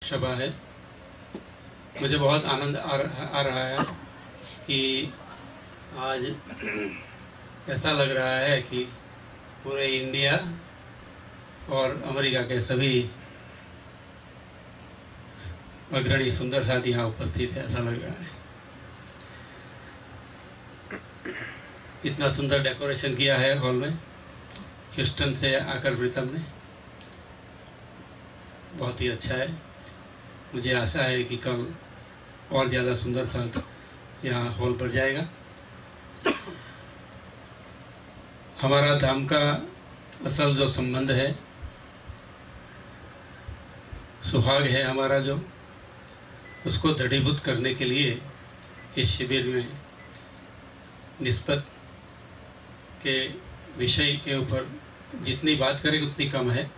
सभा है। मुझे बहुत आनंद आ रहा है कि आज ऐसा लग रहा है कि पूरे इंडिया और अमेरिका के सभी अग्रणी सुंदर साथी यहाँ उपस्थित है, ऐसा लग रहा है। इतना सुंदर डेकोरेशन किया है हॉल में ह्यूस्टन से आकर प्रीतम ने, बहुत ही अच्छा है। मुझे आशा है कि कल और ज़्यादा सुंदर साथ यहाँ हॉल पर जाएगा। हमारा धाम का असल जो संबंध है, सुहाग है हमारा जो, उसको दृढ़ीभूत करने के लिए इस शिविर में निस्बत के विषय के ऊपर जितनी बात करें उतनी कम है।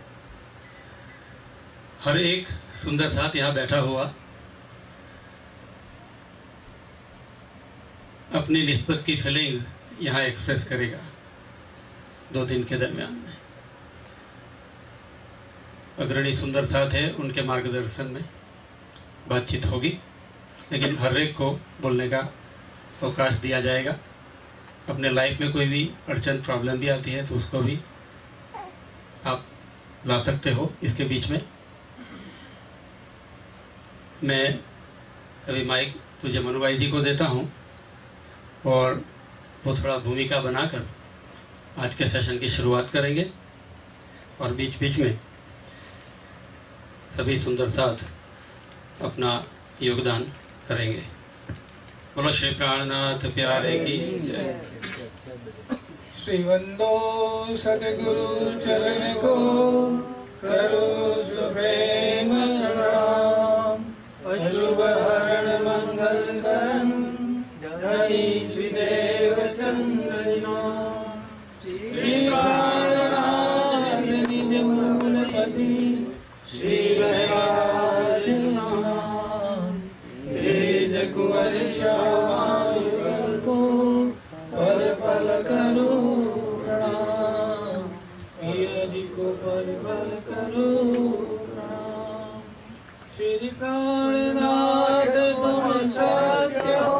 हर एक सुंदर साथ यहाँ बैठा हुआ अपनी निस्बत की फीलिंग यहाँ एक्सप्रेस करेगा 2 दिन के दरमियान में। अग्रणी सुंदर साथ है, उनके मार्गदर्शन में बातचीत होगी, लेकिन हर एक को बोलने का अवकाश दिया जाएगा। अपने लाइफ में कोई भी अड़चन प्रॉब्लम भी आती है तो उसको भी आप ला सकते हो इसके बीच में। मैं अभी माइक तुझे मनु भाई जी को देता हूँ और वो थोड़ा भूमिका बनाकर आज के सेशन की शुरुआत करेंगे और बीच बीच में सभी सुंदर साथ अपना योगदान करेंगे। बोलो श्री प्राणनाथ प्यारे की जय। श्री वंदो सतगुरु चरण को करो सुप्रेम प्रणाम। अशुभ हरण मंगल करम जय श्री देव चंद्र नाम। श्री प्राणनाथ निज मूलपति श्री गणराज समान। तेज कुंवर श्यामायुगल को पल पल करो प्रणाम। पिया जी को पल पल करो प्रणाम। श्री प्राणनाथ तुम सत्य हो,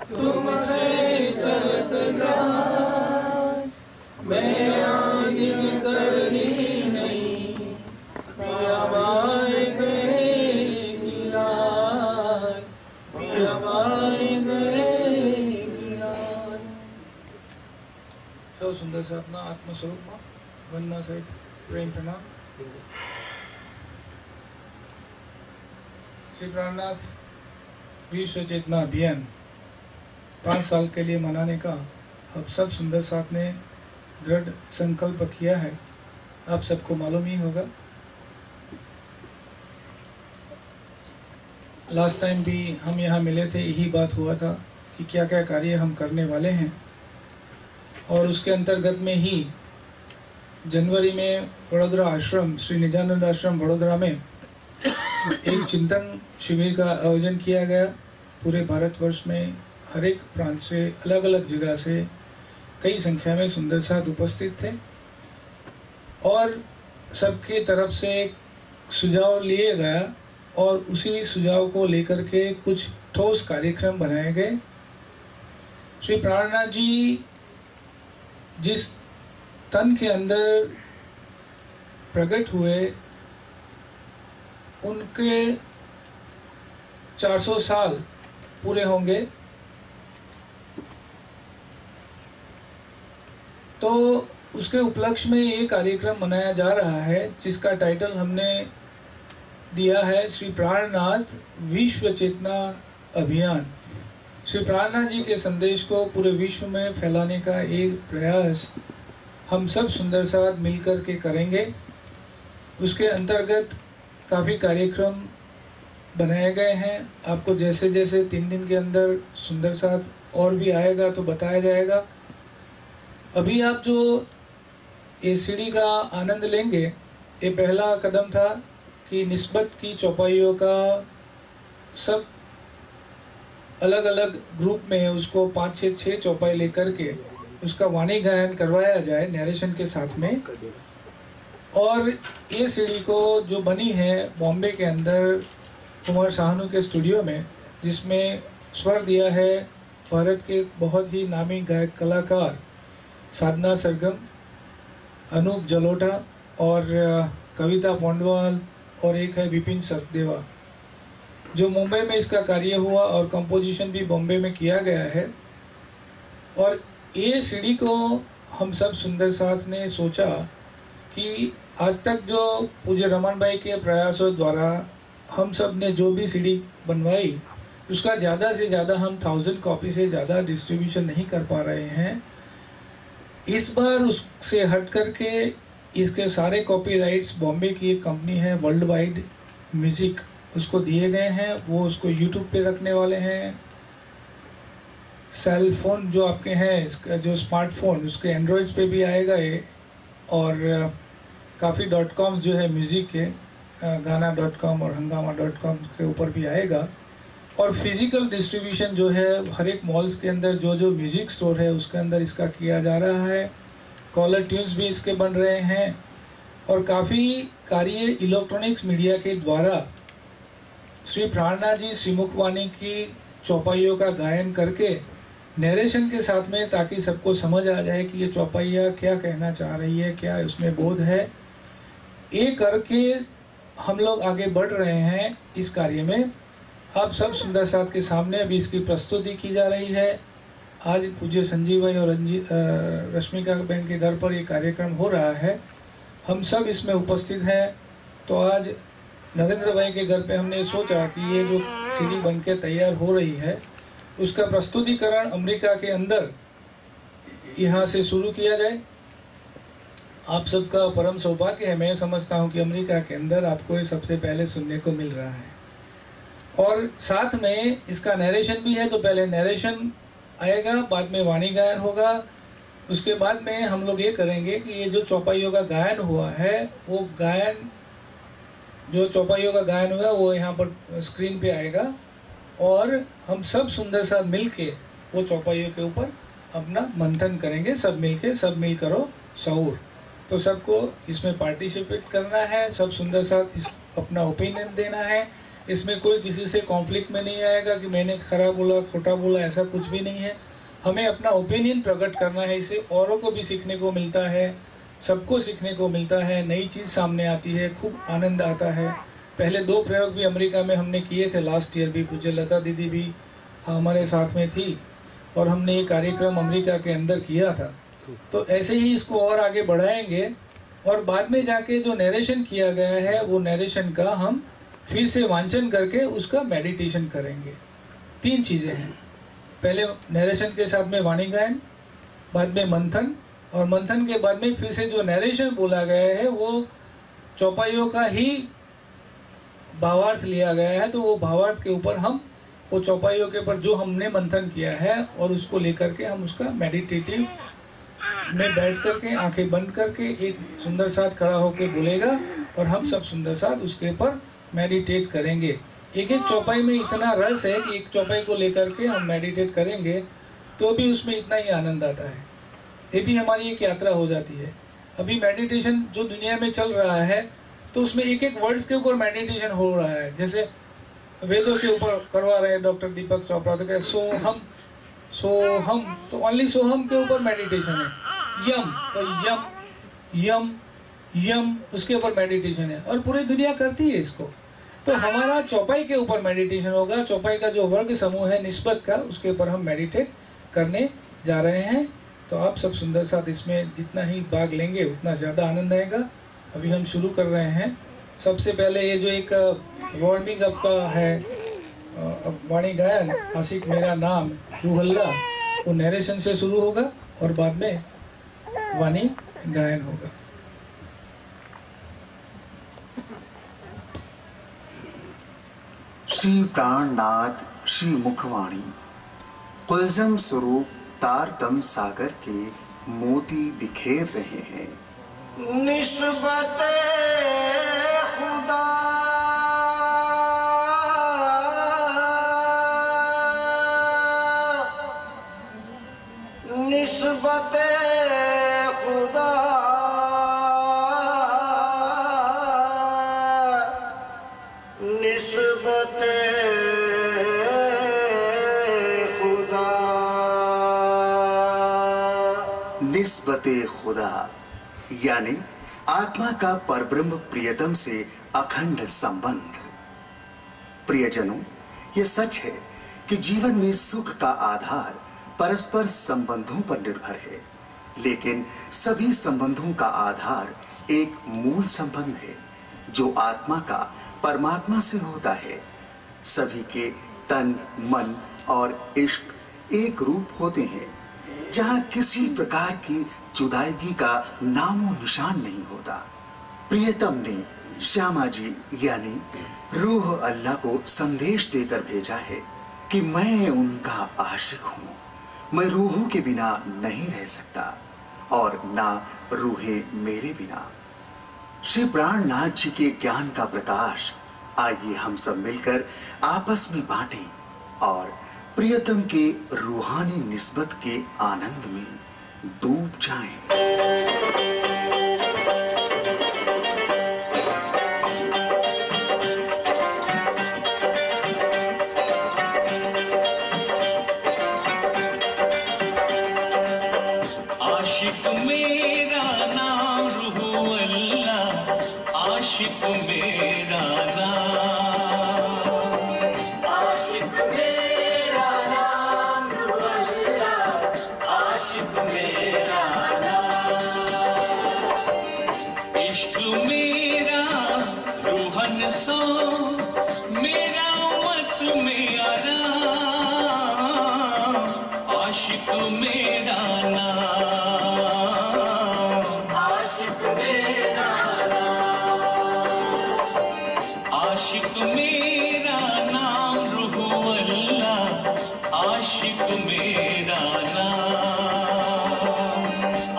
तुमसे चलत जात। मैं आदिल करनी नहीं, पिया माय गए गिराज। पिया माय गए गिराज। सौ सुंदर से अपना आत्मस्वरूप में वंदना सहित प्रेम प्रणाम। श्री प्राणनाथ विश्व चेतना अभियान 5 साल के लिए मनाने का अब सब सुंदर साथ ने दृढ़ संकल्प किया है। आप सबको मालूम ही होगा, लास्ट टाइम भी हम यहाँ मिले थे, यही बात हुआ था कि क्या क्या कार्य हम करने वाले हैं। और उसके अंतर्गत में ही जनवरी में वडोदरा आश्रम, श्री निजानंद आश्रम वडोदरा में एक चिंतन शिविर का आयोजन किया गया। पूरे भारतवर्ष में हर एक प्रांत से, अलग अलग जगह से कई संख्या में सुंदर साथ उपस्थित थे और सबके तरफ से सुझाव लिए गया और उसी सुझाव को लेकर के कुछ ठोस कार्यक्रम बनाए गए। श्री प्राणनाथ जी जिस तन के अंदर प्रकट हुए, उनके 400 साल पूरे होंगे। तो उसके उपलक्ष्य में एक कार्यक्रम मनाया जा रहा है जिसका टाइटल हमने दिया है श्री प्राणनाथ विश्व चेतना अभियान। श्री प्राणनाथ जी के संदेश को पूरे विश्व में फैलाने का एक प्रयास हम सब सुंदर साथ मिलकर के करेंगे। उसके अंतर्गत काफ़ी कार्यक्रम बनाए गए हैं। आपको जैसे जैसे 3 दिन के अंदर सुंदर साथ और भी आएगा तो बताया जाएगा। अभी आप जो एसीडी का आनंद लेंगे, ये पहला कदम था कि निस्बत की चौपाइयों का सब अलग अलग ग्रुप में उसको 5-6 चौपाई लेकर के उसका वाणी गायन करवाया जाए नरेशन के साथ में। और ये सीडी को जो बनी है बॉम्बे के अंदर कुमार शाहनू के स्टूडियो में, जिसमें स्वर दिया है भारत के बहुत ही नामी गायक कलाकार साधना सरगम, अनूप जलोटा और कविता पोंडवाल और एक है विपिन सचदेवा। जो मुंबई में इसका कार्य हुआ और कंपोजिशन भी बॉम्बे में किया गया है। और ये सीडी को हम सब सुंदर साथ ने सोचा कि आज तक जो पूज्य रमन भाई के प्रयासों द्वारा हम सब ने जो भी सीडी बनवाई, उसका ज़्यादा से ज़्यादा हम 1000 कॉपी से ज़्यादा डिस्ट्रीब्यूशन नहीं कर पा रहे हैं। इस बार उससे हट करके इसके सारे कॉपीराइट्स बॉम्बे की एक कंपनी है वर्ल्ड वाइड म्यूजिक, उसको दिए गए हैं। वो उसको यूट्यूब पे रखने वाले हैं। सेल फोन जो आपके हैं, इसका जो स्मार्टफोन, उसके एंड्रॉयड्स पे भी आएगा ये। और काफ़ी .com जो है म्यूज़िक के, गाना.com और हंगामा.com के ऊपर भी आएगा। और फिज़िकल डिस्ट्रीब्यूशन जो है हर एक मॉल्स के अंदर जो जो म्यूज़िक स्टोर है उसके अंदर इसका किया जा रहा है। कॉलर ट्यून्स भी इसके बन रहे हैं। और काफ़ी कार्य इलेक्ट्रॉनिक्स मीडिया के द्वारा श्री प्राणनाथ जी श्रीमुखवाणी की चौपाइयों का गायन करके नरेशन के साथ में, ताकि सबको समझ आ जाए कि ये चौपाइयाँ क्या कहना चाह रही है, क्या उसमें बोध है, ये करके हम लोग आगे बढ़ रहे हैं इस कार्य में। आप सब सुंदर साथ के सामने अभी इसकी प्रस्तुति की जा रही है। आज पूज्य संजीव भाई और रश्मिका बहन के घर पर ये कार्यक्रम हो रहा है। हम सब इसमें उपस्थित हैं। तो आज नरेंद्र भाई के घर पे हमने सोचा कि ये जो सीडी बन के तैयार हो रही है उसका प्रस्तुतिकरण अमेरिका के अंदर यहाँ से शुरू किया जाए। आप सबका परम सौभाग्य है। मैं समझता हूँ कि अमेरिका के अंदर आपको ये सबसे पहले सुनने को मिल रहा है। और साथ में इसका नरेशन भी है। तो पहले नरेशन आएगा, बाद में वाणी गायन होगा। उसके बाद में हम लोग ये करेंगे कि ये जो चौपाइयों का गायन हुआ है, वो गायन, जो चौपाइयों का गायन हुआ वो यहाँ पर स्क्रीन पे आएगा और हम सब सुंदर साथ मिलके वो चौपाइयों के ऊपर अपना मंथन करेंगे। सब मिलके, सब मिल करो शऊर। तो सबको इसमें पार्टिसिपेट करना है। सब सुंदर साथ इस अपना ओपिनियन देना है। इसमें कोई किसी से कॉन्फ्लिक्ट में नहीं आएगा कि मैंने खराब बोला, खोटा बोला, ऐसा कुछ भी नहीं है। हमें अपना ओपिनियन प्रकट करना है। इससे औरों को भी सीखने को मिलता है, सबको सीखने को मिलता है, नई चीज़ सामने आती है, खूब आनंद आता है। पहले 2 प्रयोग भी अमेरिका में हमने किए थे, लास्ट ईयर भी। पूज्य लता दीदी भी हमारे साथ में थी और हमने ये कार्यक्रम अमेरिका के अंदर किया था। तो ऐसे ही इसको और आगे बढ़ाएंगे। और बाद में जाके जो नरेशन किया गया है वो नरेशन का हम फिर से वांचन करके उसका मेडिटेशन करेंगे। 3 चीज़ें हैं। पहले नरेशन के साथ में वाणी गायन, बाद में मंथन, और मंथन के बाद में फिर से जो नरेशन बोला गया है वो चौपाइयों का ही भावार्थ लिया गया है। तो वो भावार्थ के ऊपर हम वो चौपाइयों के ऊपर जो हमने मंथन किया है और उसको लेकर के हम उसका मेडिटेटिव में बैठ करके आंखें बंद करके एक सुंदर साथ खड़ा होकर बोलेगा और हम सब सुंदर साथ उसके ऊपर मेडिटेट करेंगे। एक एक चौपाई में इतना रस है कि एक चौपाई को लेकर के हम मेडिटेट करेंगे तो भी उसमें इतना ही आनंद आता है। ये भी हमारी एक यात्रा हो जाती है। अभी मेडिटेशन जो दुनिया में चल रहा है तो उसमें एक एक वर्ड्स के ऊपर मेडिटेशन हो रहा है। जैसे वेदों के ऊपर करवा रहे हैं डॉक्टर दीपक चोपड़ा, तो सोहम सोहम, तो ओनली सोहम के ऊपर मेडिटेशन है। यम, तो यम यम यम, उसके ऊपर मेडिटेशन है और पूरी दुनिया करती है इसको। तो हमारा चौपाई के ऊपर मेडिटेशन होगा। चौपाई का जो वर्ग समूह है निस्बत का, उसके ऊपर हम मेडिटेट करने जा रहे हैं। तो आप सब सुंदर साथ इसमें जितना ही भाग लेंगे उतना ज़्यादा आनंद आएगा। अभी हम शुरू कर रहे हैं। सबसे पहले ये जो एक वार्मिंग अप का है वाणी गायन, आशिक मेरा नाम रूहल्ला, वो नरेशन से शुरू होगा और बाद में वाणी गायन होगा। श्री प्राणनाथ श्री मुखवाणी कुलजम स्वरूप तारतम सागर के मोती बिखेर रहे हैं। निस्बत खुदा निस्बत खुदा निस्बत खुदा। निस्बत खुदा यानी आत्मा का परब्रह्म प्रियतम से अखंड संबंध। प्रियजनों, ये सच है कि जीवन में सुख का आधार परस्पर संबंधों पर निर्भर है, लेकिन सभी संबंधों का आधार एक मूल संबंध है जो आत्मा का परमात्मा से होता है। सभी के तन, मन और इश्क एक रूप होते हैं, जहां किसी प्रकार की जुदाईगी का नामो निशान नहीं होता। प्रियतम ने श्यामा जी यानी रूह अल्लाह को संदेश देकर भेजा है कि मैं उनका आशिक हूँ, मैं रूहों के बिना नहीं रह सकता और ना रूहें मेरे बिना। श्री प्राणनाथ जी के ज्ञान का प्रकाश आइए हम सब मिलकर आपस में बांटें और प्रियतम के रूहानी निस्बत के आनंद में डूब जाएं। आशिक मेरा नाम रूह अल्लाह, आशिक मेरा नाम, आशिक मेरा नाम रूह अल्लाह, आशिक मेरा नाम। इश्क मेरा रूहन सो, मेरा मत में आराम, आशिक मेरा नाम, आशिक मेरा नाम। आशिक मेरा नाम रूह अल्लाह, आशिक मेरा नाम,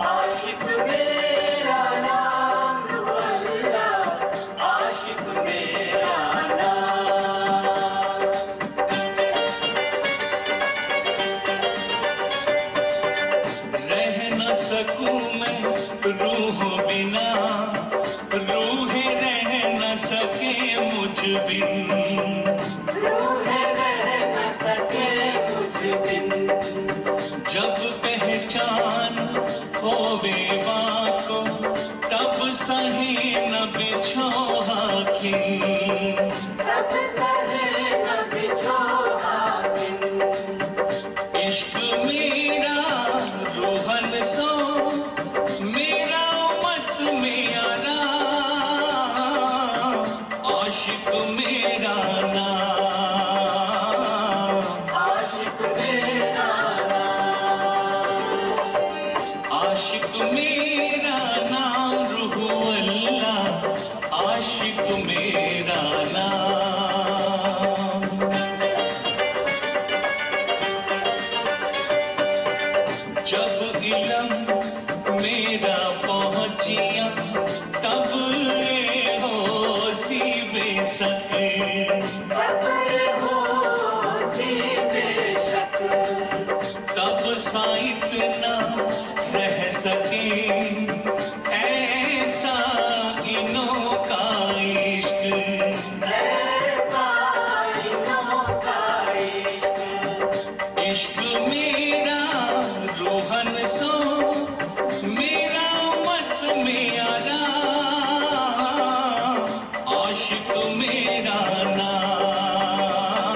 आशिक मेरा नाम रूह अल्लाह, आशिक मेरा नाम। रह न सकूं मैं रूह बिना, रूह रह न सके मुझ बिन, रूह रह न सके मुझ बिन। जब पहचान होवे बाको, तब सहे न बिछो हाखिन, तब सहे न बिछो हाकिम। इश्क मेरा रूहन सो, मेरा मत में आराम, आशिक मेरा नाम, आशिक मेरा नाम। आशिक मेरा नाम रूह अल्लाह, आशिक मेरा नाम। जब इलम मेरा पहुंचिया, तब ये होशी बेशक, तब ये होशी बेशक। तब साइत न रह सके, ऐसा इनों का इश्क, ऐसा इनों का इश्क। इश्क मेरा रूहन सो, मेरा मत में आराम, आशिक मेरा नाम,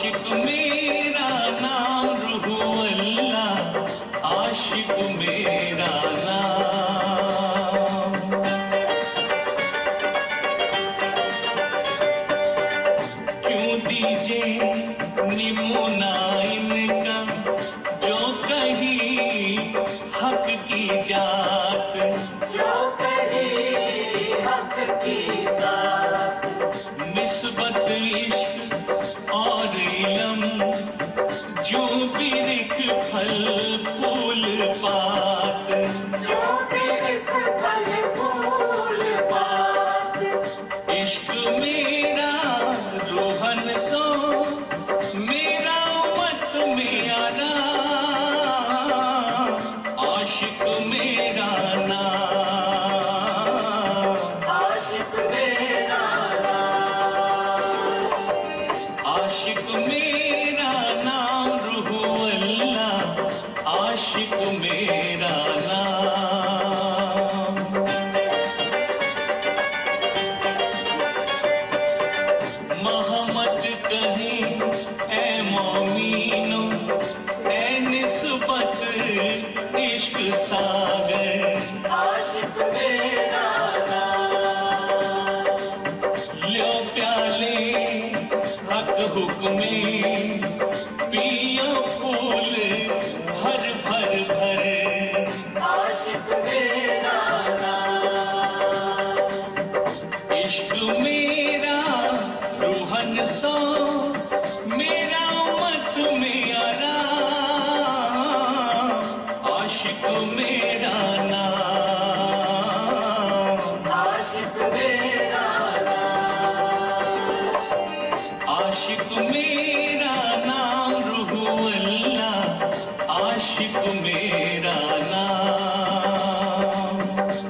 आशिक मेरा नाम रूहुल्ला, आशिक मेरा नाम। क्यों दीजिए निमुना इनका जो कहीं हक की जात, जो कहीं हक की जात, निस्बत इश्क और इलम, जो बिरिक फल फूल पात। जो बिरिक फल फूल पात, इश्क मेरा रोहन सो, मेरा मत मेरा आशिक मेरा नाम। आशिक मेरा आशिक मेरा नाम रूहुल्ला, आशिक मेरा नाम। मोहम्मद कहे ए मोमीनो, ए निस्बत इश्क सागर। आशिक मेरा लो प्याले हक हुक्मे, पियो फूल भर भर भर। आशिक मेरा इश्क मेरा रूहन सो, मेरा मत मेरा आशिक मेरा नाम। आशिक मेरा आशिक मेरा नाम रूहुल्ला, आशिक मेरा नाम।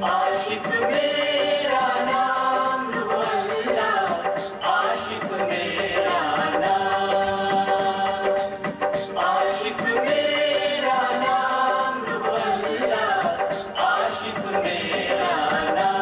आशिक मेरा नाम रूहुल्ला, आशिक मेरा नाम। आशिक मेरा नाम रूहुल्ला, आशिक मेरा नाम।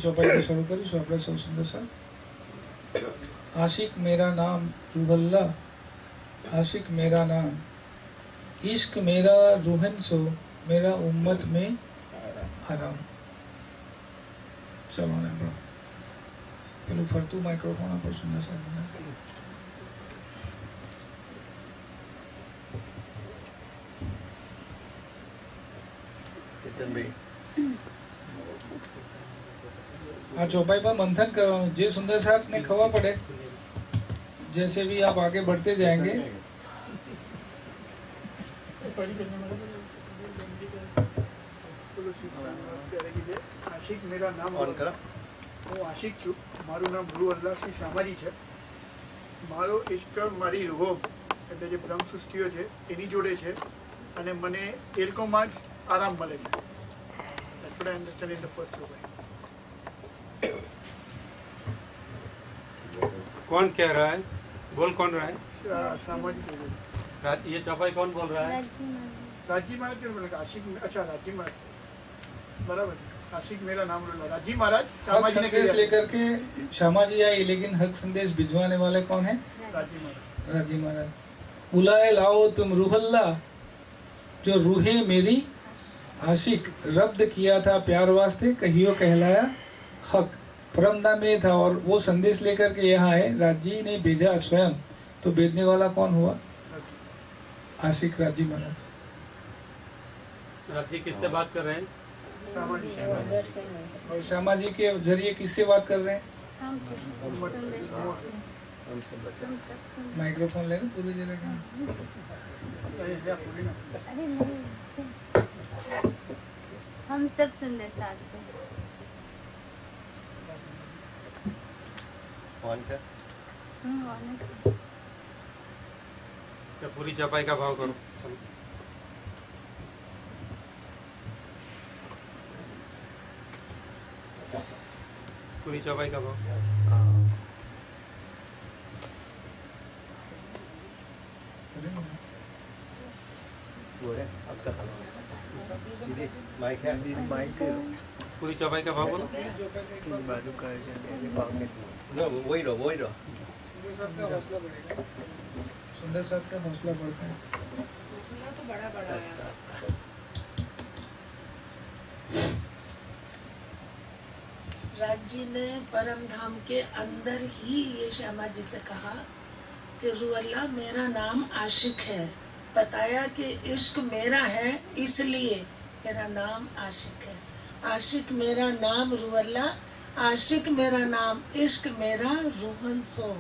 चौपाई शुरू करी सो આપણે સૌ સુંદર સર आशिक मेरा नाम रूहल्ला, आशिक मेरा नाम, इश्क मेरा रूहन सो, मेरा उम्मत में आराम। ચલો ને આપણો પેલું ફરતું માઇક્રોફોન આપણું સુંદર સર આ चौपाई पर मंथन करवाना, जे सुंदर साथ ने खबर पड़े जैसे भी आप आगे बढ़ते जाएंगे। આશિક મેરા નામ હું આશિક છું, મારું નામ રૂહલ્લા શ્રી શામાજી છે। મારો ઇશ્ક મારી રૂહો એટલે જે બ્રહ્મ સૃષ્ટિઓ છે એની જોડે છે અને મને એ લોકોમાં જ આરામ મળે છે। That's what I understand in the first chapter. कौन कह रहा है? बोल कौन रहा है? सामाजिक ये चौपाई कौन बोल रहा है? राजी महाराज क्यों बोला? आशिक अच्छा राजी महाराज बराबर है। आशिक मेरा नाम रूहल्ला, राजी महाराज हक शामाजी ने संदेश किया। लेकर के श्यामा जी आई, लेकिन हक संदेश भिजवाने वाले कौन है? राजी महाराज राजी महाराज। बुलाए लाओ तुम रूहल्ला, जो रूहे मेरी आशिक, रब्द किया था प्यार वास्ते, कहियो कहलाया हक। परमदा में था और वो संदेश लेकर के यहाँ है, राजी ने भेजा स्वयं, तो भेजने वाला कौन हुआ? आशिक राजी महाराज। राजी किससे बात कर रहे हैं? शामाजी और श्यामा जी के जरिए किससे बात कर रहे हैं? माइक्रोफोन लेना पूरी जगह का। हम सब सुंदर साथ से। कौन सा? ऑनेस्ट। तो पूरी चौपाई का भाव करो। पूरी चौपाई का भाव। पूरी चौपाई का भाव बोलो। वही रहो सुंदर साहब का हौसला बढ़ता है। हौसला तो बड़ा बड़ा है सबका। राज जी ने परम धाम के अंदर ही ये श्यामा जी से कहा कि रूअल्लाह मेरा नाम आशिक है, बताया कि इश्क मेरा है इसलिए मेरा नाम आशिक है। आशिक मेरा नाम रूअल्लाह, आशिक मेरा नाम, इश्क मेरा रूहन सो।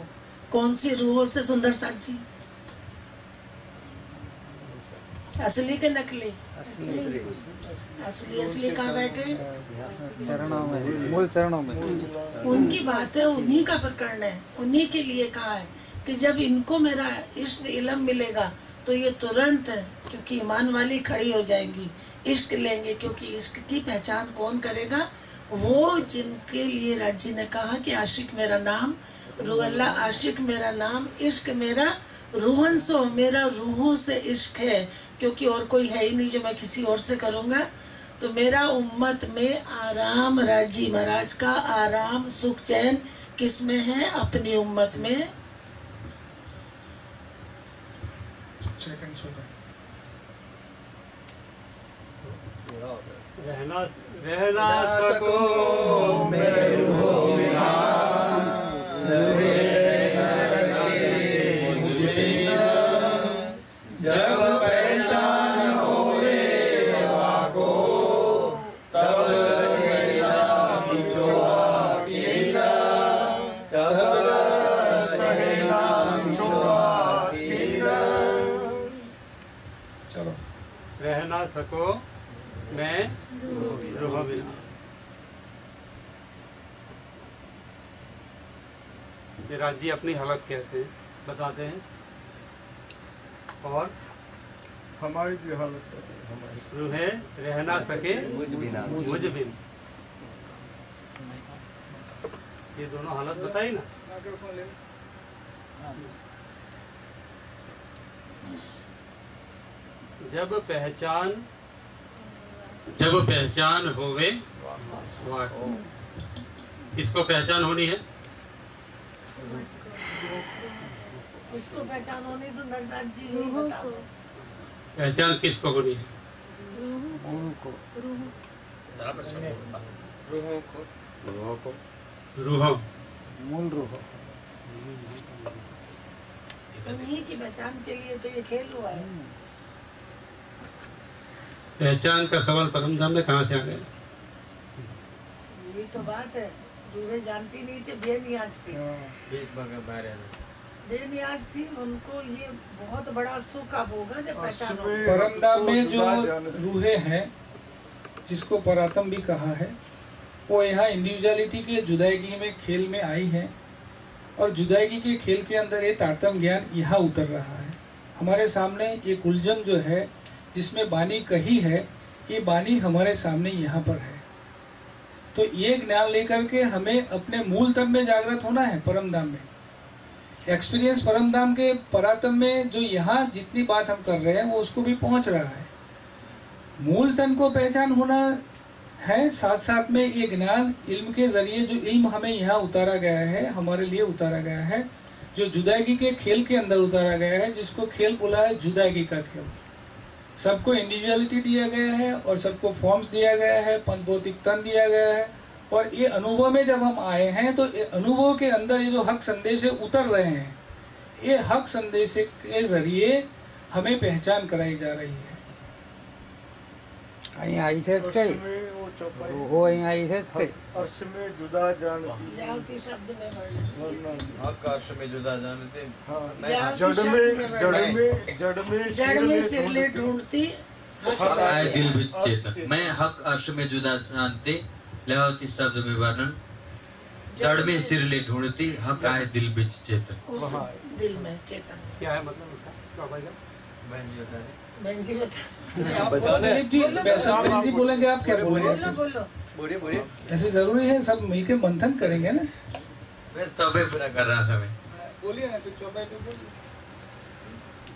कौन सी रूहों से सुंदर साथ जी? असली के नकली? असली कहाँ बैठे? चरणों में, मूल चरणों में। उनकी बात है, उन्हीं का प्रकरण है, उन्हीं के लिए कहा है कि जब इनको मेरा इश्क इल्म मिलेगा तो ये तुरंत, क्योंकि ईमान वाली खड़ी हो जाएंगी, इश्क लेंगे। क्योंकि इश्क की पहचान कौन करेगा? वो जिनके लिए राज्य ने कहा कि आशिक मेरा नाम रूअल्लाह, आशिक मेरा नाम, इश्क मेरा रूहन सो, मेरा रूहों से इश्क है, क्योंकि और कोई है ही नहीं जो मैं किसी और से करूँगा। तो मेरा उम्मत में आराम, राजी महाराज का आराम सुख चैन किस में है? अपनी उम्मत में। रहना सको मेरे रूहों में जब पहचान होवे को तब सहेला छुआ कीना, तब सहेला छुआ कीना। चलो। रह ना सको मैं रूह बिना। ये राजी अपनी हालत कैसे बताते हैं और हमारी भी हालत रूहे रह ना सके मुझ बिन। ये दोनों हालत बताई ना। जब पहचान होवे किसको पहचान होनी है? किसको पहचान होनी? सुंदर साथ जी रूहों बताओ। को, पहचान किसको होनी है? रूहों मूल रूह। उन्हीं की पहचान के लिए तो ये खेल हुआ है। पहचान का सवाल परम धाम में कहाँ से आ गया? यही तो बात है, रूहें जानती नहीं थी, बेनियाज थी। बेनियाज थी, उनको ये बहुत बड़ा सुख अब होगा जब पहचान होगी। परम धाम में जो रूहें हैं, जिसको परातम भी कहा है, वो यहाँ इंडिविजुअलिटी के जुदाईगी में खेल में आई है, और जुदाईगी के खेल के अंदर ये तारतम्य ज्ञान यहाँ उतर रहा है। हमारे सामने एक उलझन जो है जिसमें बानी कही है, ये बानी हमारे सामने यहाँ पर है। तो ये ज्ञान लेकर के हमें अपने मूल तन में जागृत होना है। परम धाम में एक्सपीरियंस, परम धाम के परातम में जो यहाँ जितनी बात हम कर रहे हैं वो उसको भी पहुँच रहा है। मूल तन को पहचान होना है, साथ साथ में ये ज्ञान इल्म के जरिए जो इल्म हमें यहाँ उतारा गया है, हमारे लिए उतारा गया है, जो जुदाईगी के खेल के अंदर उतारा गया है, जिसको खेल बोला है जुदाईगी का खेल। सबको इंडिविजुअलिटी दिया गया है और सबको फॉर्म्स दिया गया है, पंचभौतिक तन दिया गया है, और ये अनुभव में जब हम आए हैं तो ये अनुभव के अंदर ये जो हक संदेश उतर रहे हैं, ये हक संदेश के जरिए हमें पहचान कराई जा रही है। અહીંયા આવી છે કઈ वो અહીંયા આવી છે કઈ अर्श में जुदा जानती लियावती शब्द में वर्णन। हक अर्श में जुदा जानते जड़ में सिर ले ढूंढती हक आए दिल विच चेतन। मैं हक अर्श में जुदा जानते लियावती शब्द में वर्णन। जड़ में सिर ले ढूंढती हक आए दिल विच चेतन। उस दिल में चेतन। क्या है मतलब उसका? बहन जी बता। दिलीप जी, जी बोलेंगे, आप क्या बोलेंगे? बोलो बोलो। ऐसे जरूरी है सब मिलके मंथन करेंगे ना। मैं चौपाई पूरा कर रहा था। मैं बोलिए ना फिर चौपाई पे बोलिए।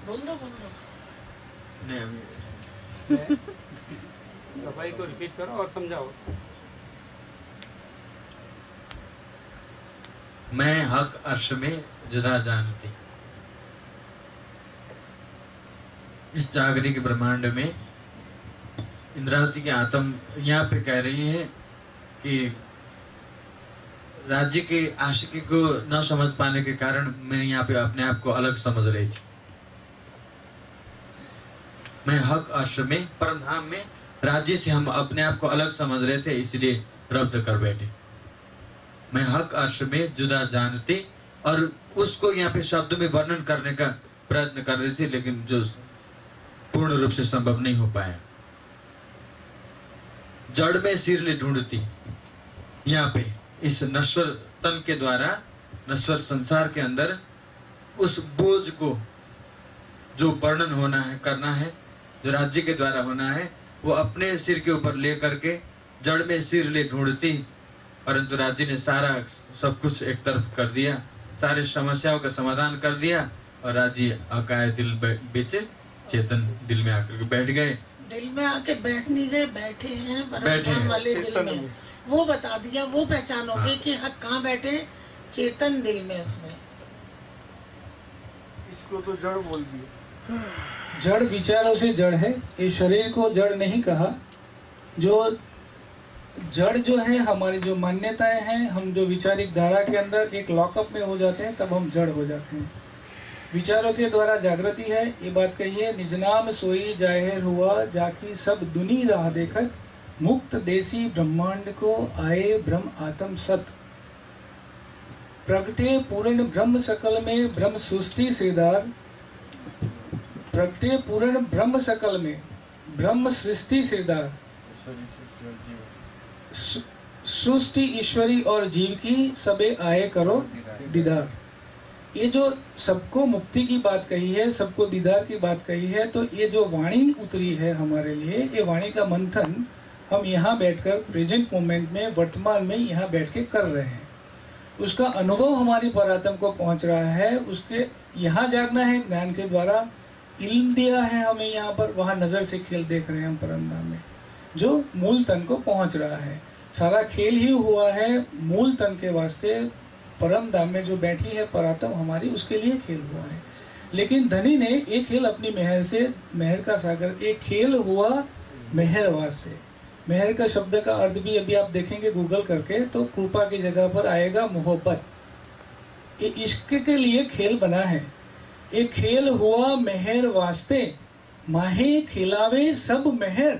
बोल दो नहीं अभी चौपाई को रिपीट करो और समझाओ। मैं हक अर्श में जुदा जानती। इस जागतिक ब्रह्मांड में इंद्रावती की आत्म यहाँ पे कह रही है कि राज्य के आशिकी को न समझ पाने के कारण मैं यहाँ पे अपने आप को अलग समझ रही थी। मैं हक अर्श में परमधाम में राज्य से हम अपने आप को अलग समझ रहे थे, इसलिए रब्द कर बैठे। मैं हक अर्श में जुदा जानती और उसको यहाँ पे शब्द में वर्णन करने का प्रयत्न कर रही थी, लेकिन जो पूर्ण रूप से संभव नहीं हो पाया। जड़ में सिर ले ढूंढती, यहाँ पे इस नश्वर तन के द्वारा नश्वर संसार के अंदर उस बोझ को जो वर्णन होना है, करना है, जो राज्य के द्वारा होना है, वो अपने सिर के ऊपर ले करके जड़ में सिर ले ढूंढती, परंतु राज्य ने सारा सब कुछ एक तरफ कर दिया, सारी समस्याओं का समाधान कर दिया और राज्य अकाय दिल बेचे चेतन दिल में आकर के बैठ गए। दिल में आके बैठ नहीं गए, बैठे हैं बैठे हैं। वाले दिल में। वो बता दिया, वो पहचानोगे हाँ। कि हक कहाँ बैठे, चेतन दिल में। उसमें इसको तो जड़ बोल दिया। जड़ विचारों से जड़ है, इस शरीर को जड़ नहीं कहा। जो जड़ जो है हमारी जो मान्यताएं हैं, हम जो विचारिक धारा के अंदर एक लॉकअप में हो जाते हैं, तब हम जड़ हो जाते हैं। विचारों के द्वारा जागृति है, ये बात कही है। निज नाम सोई जाहिर हुआ, जाकी सब दुनी राह देखत, मुक्त देसी ब्रह्मांड को आए ब्रह्म आत्म सत। प्रगटे पूर्ण ब्रह्म सकल में ब्रह्म सुस्ति सेदार, प्रगटे पूर्ण ब्रह्म सकल में ब्रह्म सृष्टि सेदार, सृष्टि ईश्वरी और जीव की सबे आए करो दीदार। ये जो सबको मुक्ति की बात कही है, सबको दीदार की बात कही है, तो ये जो वाणी उतरी है हमारे लिए, ये वाणी का मंथन हम यहाँ बैठकर प्रेजेंट मोमेंट में, वर्तमान में यहाँ बैठ के कर रहे हैं। उसका अनुभव हमारी परात्म को पहुँच रहा है। उसके यहाँ जागना है ज्ञान के द्वारा। इल्म दिया है हमें यहाँ पर, वहाँ नजर से खेल देख रहे हैं हम परमधाम में, जो मूल तन को पहुँच रहा है। सारा खेल ही हुआ है मूल तन के वास्ते। परम धाम में जो बैठी है परात्म हमारी, उसके लिए खेल हुआ है। लेकिन धनी ने एक खेल अपनी मेहर से, मेहर का सागर, एक खेल हुआ मेहर वास्ते। मेहर का शब्द का अर्थ भी अभी आप देखेंगे गूगल करके, तो कृपा की जगह पर आएगा मोहब्बत। ये इश्क के लिए खेल बना है। एक खेल हुआ मेहर वास्ते, माहे खिलावे सब मेहर।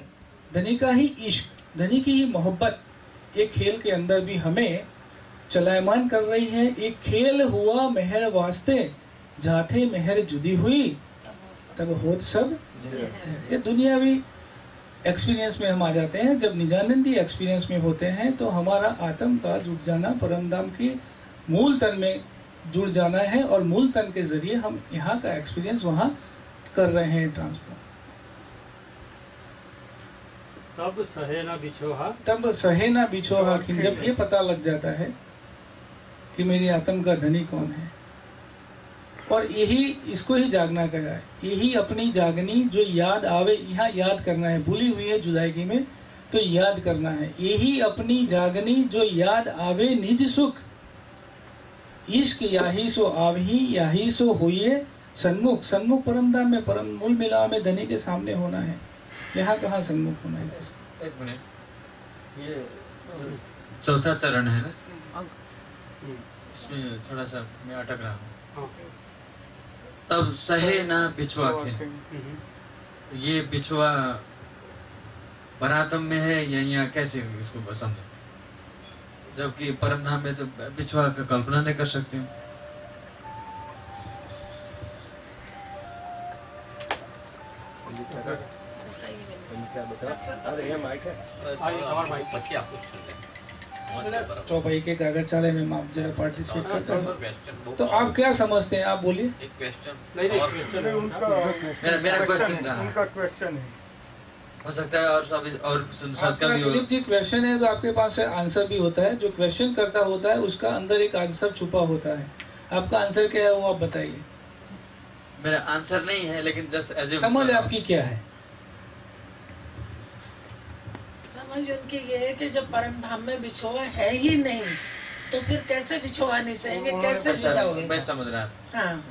धनी का ही इश्क, धनी की ही मोहब्बत एक खेल के अंदर भी हमें चलायमान कर रही है। एक खेल हुआ मेहर वास्ते, जाते मेहर जुदी हुई, तब होत सब। ये दुनियावी एक्सपीरियंस में हम आ जाते हैं। जब निजानंदी एक्सपीरियंस में होते हैं तो हमारा आत्म का जुड़ जाना, परमधाम की मूल तन में जुड़ जाना है, और मूल तन के जरिए हम यहाँ का एक्सपीरियंस वहाँ कर रहे हैं ट्रांसफर। तब सहे ना बिछोहा, तब सहे ना बिछोहा। जब ये पता लग जाता है कि मेरी आत्म का धनी कौन है, और यही, इसको ही जागना कहा है। यही अपनी जागनी जो याद आवे, यहाँ याद करना है। भूली हुई है जुदाई में, तो याद करना है। यही अपनी जागनी जो याद आवे निज सुख, इश्क याही सो आवही, याही सो होइए सन्मुख। सन्मुख परमधाम में, परम मूल मिलाव में धनी के सामने होना है। यहाँ कहाँ सन्मुख होना है? एक मिनट, ये चौथा चरण है ना, इसमें थोड़ा सा मैं अटक रहा हूँ। तब सहे ना बिछुआ के, ये बिछुआ परात्म में है या यहाँ कैसे इसको समझो? जबकि परमधाम में तो बिछुआ का कल्पना नहीं कर सकते हो। चौपाई के कागज चाले में आप जरा पार्टिसिपेट करते हैं, तो आप क्या समझते हैं? आप बोलिए। मेरा क्वेश्चन है हो सकता है और सब और संसार का भी हो। दिलीप जी क्वेश्चन है तो आपके पास आंसर भी होता है, जो क्वेश्चन करता होता है उसका अंदर एक आंसर छुपा होता है। आपका आंसर क्या है वो आप बताइए। मेरा आंसर नहीं है, लेकिन जस्ट एज ए समझ आपकी क्या है? समझ उनकी ये है कि जब परम धाम में बिछोआ है ही नहीं तो फिर कैसे बिछोआ नहीं सहेंगे, कैसे जुदा हुए। मैं समझ रहा था। हाँ,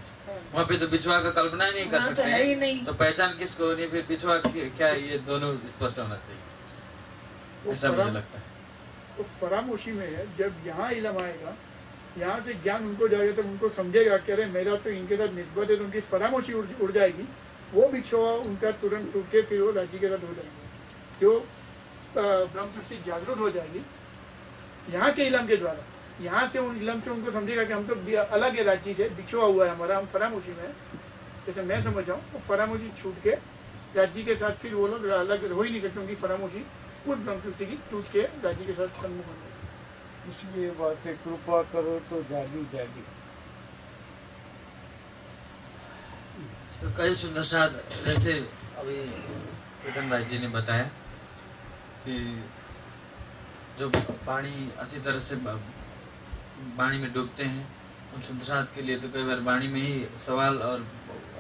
वहाँ पे तो बिछुआ का कल्पना ही नहीं कर सकते तो है ही नहीं। तो पहचान किसको होनी, फिर बिछुआ क्या, ये दोनों स्पष्ट होना चाहिए, ऐसा मुझे लगता है। तो फरामोशी में है, जब यहाँ इल्म आएगा, यहाँ से ज्ञान उनको जाएगा तो उनको समझेगा कि अरे मेरा तो इनके साथ निस्बत है, तो उनकी फरामोशी उड़ जाएगी। वो बिछुआ उनका तुरंत टूट के फिर वो राज्य के साथ हो जाएंगे। जो ब्रह्म सृष्टि जागरूक हो जाएगी यहाँ के इलम के द्वारा, यहाँ से उन इलम से उनको समझेगा कि हम तो अलग है राज्य से, बिछुआ हुआ है हमारा, हम फरामोशी में है। जैसे मैं समझ रहा हूँ वो फरामोशी छूट के राज्य के साथ फिर वो लोग अलग हो ही नहीं सकते, उनकी फरामोशी उस ब्रह्म सृष्टि की टूट के राज्य के साथ सम्मुख हो जाएगी। इसलिए बात है, कृपा करो तो जागी जागी। तो कई सुंदर साथ, जैसे अभी केतन भाई जी ने बताया कि जो वाणी अच्छी तरह से वाणी में डूबते हैं, उन सुंदर साथ के लिए तो कई बार वाणी में ही सवाल और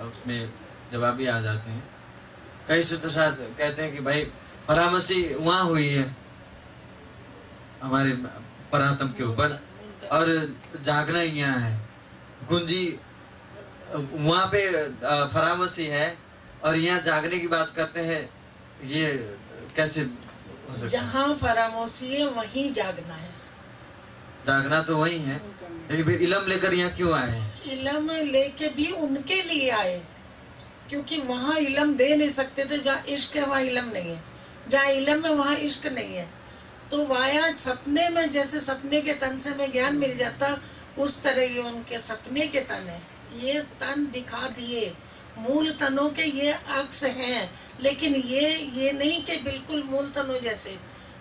उसमें जवाब भी आ जाते हैं। कई सुंदर साथ कहते हैं कि भाई परामर्शी वहाँ हुई है हमारे परात्म के ऊपर, और जागना ही यहाँ है। गुंजी वहाँ पे परामर्शी है और यहाँ जागने की बात करते हैं, ये कैसे हो सकता है? जहाँ फरामोशी है वहीं जागना है। जागना तो वही है, लेकिन फिर इलम लेकर यहाँ क्यों आए हैं? इलम लेके भी उनके लिए आए, क्योंकि वहाँ इलम दे नहीं सकते थे। जहाँ इश्क है वहाँ इलम नहीं है, जहाँ इलम है वहाँ इश्क नहीं है। तो वाया सपने में जैसे सपने के तन से में ज्ञान मिल जाता, उस तरह ये उनके सपने के तन है। ये तन दिखा दिए, मूल तनों के ये अक्स हैं, लेकिन ये नहीं कि बिल्कुल मूल तनों जैसे।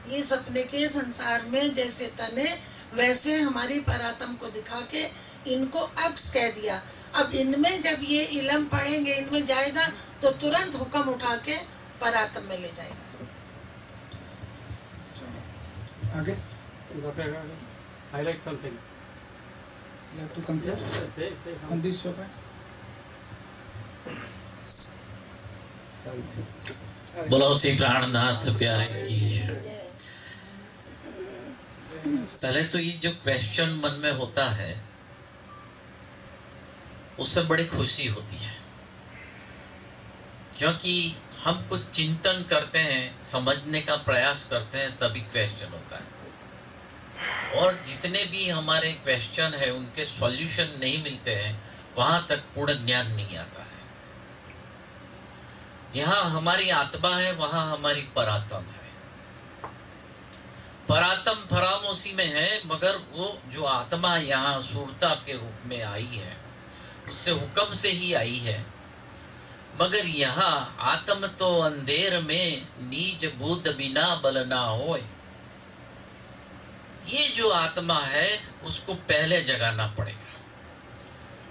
ये सपने के संसार में जैसे तन है वैसे हमारी परात्म को दिखा के इनको अक्स कह दिया। अब इनमें जब ये इलम पढ़ेंगे, इनमें जाएगा तो तुरंत हुक्म उठा के परात्म में ले जाएगा। आगे highlight something. You have to complete Say on this sofa. बोलो श्री प्राणनाथ प्यारे की। पहले तो ये जो क्वेश्चन मन में होता है उससे बड़ी खुशी होती है, क्योंकि हम कुछ चिंतन करते हैं, समझने का प्रयास करते हैं, तभी क्वेश्चन होता है। और जितने भी हमारे क्वेश्चन है उनके सॉल्यूशन नहीं मिलते हैं, वहां तक पूर्ण ज्ञान नहीं आता है। यहाँ हमारी आत्मा है, वहां हमारी परात्म है। परात्म फरामोशी में है, मगर वो जो आत्मा यहाँ सूरता के रूप में आई है उससे हुक्म से ही आई है। मगर यहाँ आत्म तो अंधेर में नीच बुद्ध बिना बल ना होए। ये जो आत्मा है उसको पहले जगाना पड़ेगा,